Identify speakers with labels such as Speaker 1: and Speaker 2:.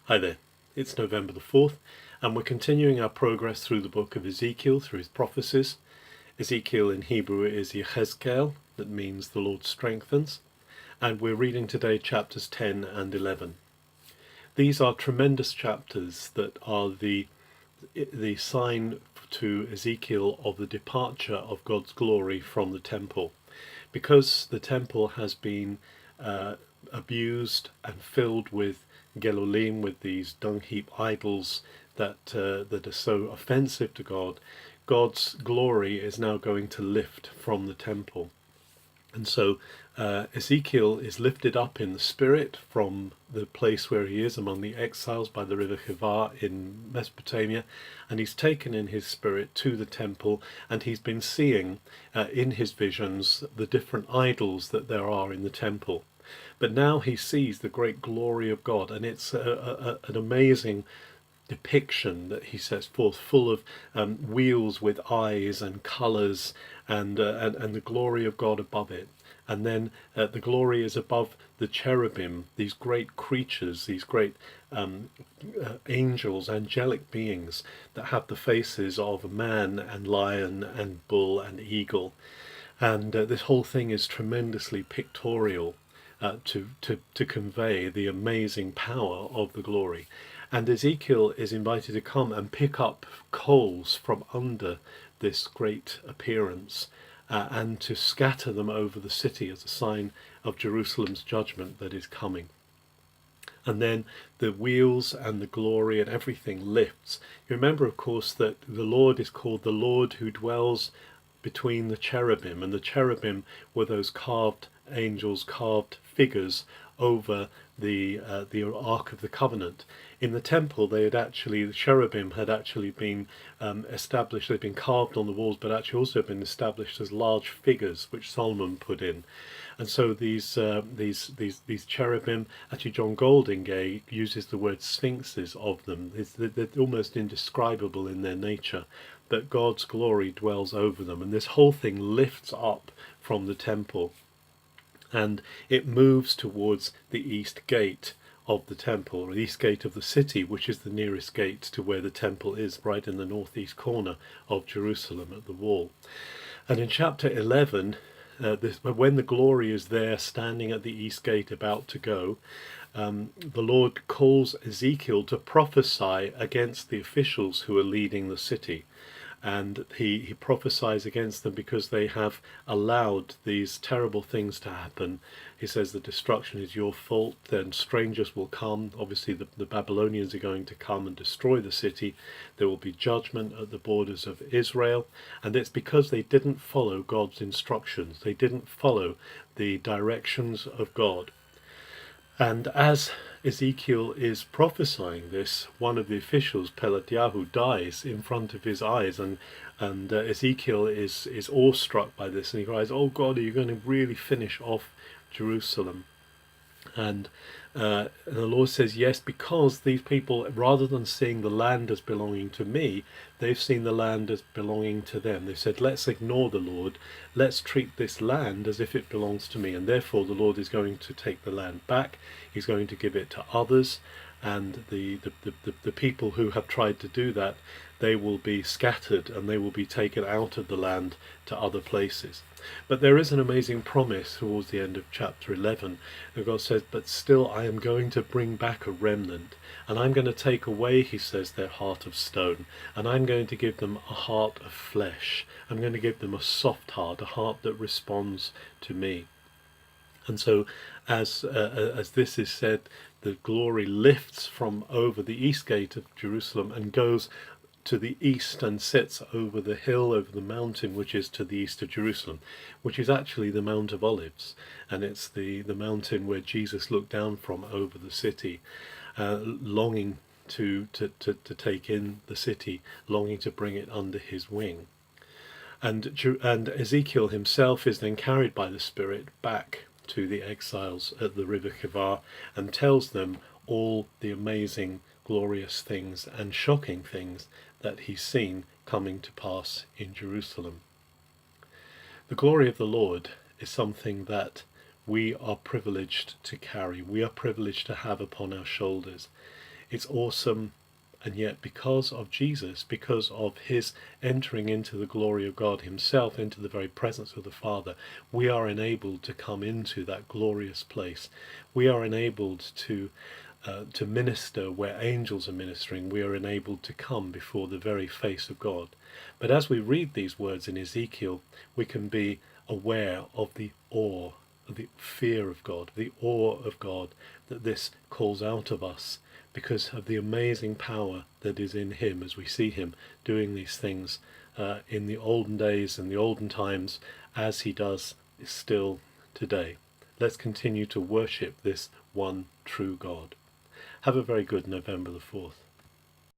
Speaker 1: Hi there, it's November the 4th, and we're continuing our progress through the book of Ezekiel, through his prophecies. Ezekiel in Hebrew is Yechezkel, that means the Lord strengthens, and we're reading today chapters 10 and 11. These are tremendous chapters that are the sign to Ezekiel of the departure of God's glory from the temple. Because the temple has been abused and filled with gelulim, with these dung heap idols that are so offensive to God, God's glory is now going to lift from the temple. And so Ezekiel is lifted up in the spirit from the place where he is among the exiles by the river Chebar in Mesopotamia, and he's taken in his spirit to the temple, and he's been seeing in his visions the different idols that there are in the temple. But now he sees the great glory of God, and it's an amazing depiction that he sets forth, full of wheels with eyes and colours, and the glory of God above it. And then the glory is above the cherubim, these great creatures, these great angels, angelic beings that have the faces of man and lion and bull and eagle. And this whole thing is tremendously pictorial to convey the amazing power of the glory. And Ezekiel is invited to come and pick up coals from under this great appearance and to scatter them over the city as a sign of Jerusalem's judgment that is coming. And then the wheels and the glory and everything lifts. You remember, of course, that the Lord is called the Lord who dwells between the cherubim, and the cherubim were those carved angels, carved figures over the Ark of the Covenant. In the temple, the cherubim had actually been established. They'd been carved on the walls, but actually also been established as large figures, which Solomon put in. And so these cherubim, actually John Goldingay uses the word sphinxes of them. They're almost indescribable in their nature, but God's glory dwells over them, and this whole thing lifts up from the temple, and it moves towards the east gate of the temple, or the east gate of the city, which is the nearest gate to where the temple is, right in the northeast corner of Jerusalem at the wall. And in chapter 11, when the glory is there standing at the east gate about to go, the Lord calls Ezekiel to prophesy against the officials who are leading the city. And he prophesies against them because they have allowed these terrible things to happen. He says the destruction is your fault, then strangers will come. Obviously the Babylonians are going to come and destroy the city. There will be judgment at the borders of Israel, and it's because they didn't follow God's instructions. They didn't follow the directions of God. And as Ezekiel is prophesying this, one of the officials, Pelatyahu, dies in front of his eyes, and Ezekiel is awestruck by this, and he cries, "Oh God, are you going to really finish off Jerusalem?" And the Lord says, yes, because these people, rather than seeing the land as belonging to me, they've seen the land as belonging to them. They said, let's ignore the Lord, let's treat this land as if it belongs to me. And therefore the Lord is going to take the land back, he's going to give it to others, and the people who have tried to do that, they will be scattered and they will be taken out of the land to other places. But there is an amazing promise towards the end of chapter 11, where God says, but still I am going to bring back a remnant, and I'm going to take away, he says, their heart of stone, and I'm going to give them a heart of flesh. I'm going to give them a soft heart, a heart that responds to me. And so as this is said, the glory lifts from over the east gate of Jerusalem and goes to the east and sits over the hill, over the mountain which is to the east of Jerusalem, which is actually the Mount of Olives, and it's the mountain where Jesus looked down from over the city, longing to take in the city, longing to bring it under his wing. And Ezekiel himself is then carried by the Spirit back to the exiles at the river Chebar and tells them all the amazing, glorious things and shocking things that he's seen coming to pass in Jerusalem. The glory of the Lord is something that we are privileged to carry, we are privileged to have upon our shoulders. It's awesome, and yet because of Jesus, because of his entering into the glory of God himself, into the very presence of the Father, we are enabled to come into that glorious place. We are enabled to minister where angels are ministering. We are enabled to come before the very face of God. But as we read these words in Ezekiel, we can be aware of the awe, the fear of God, the awe of God that this calls out of us, because of the amazing power that is in him as we see him doing these things in the olden days and the olden times, as he does still today. Let's continue to worship this one true God. Have a very good November the 4th.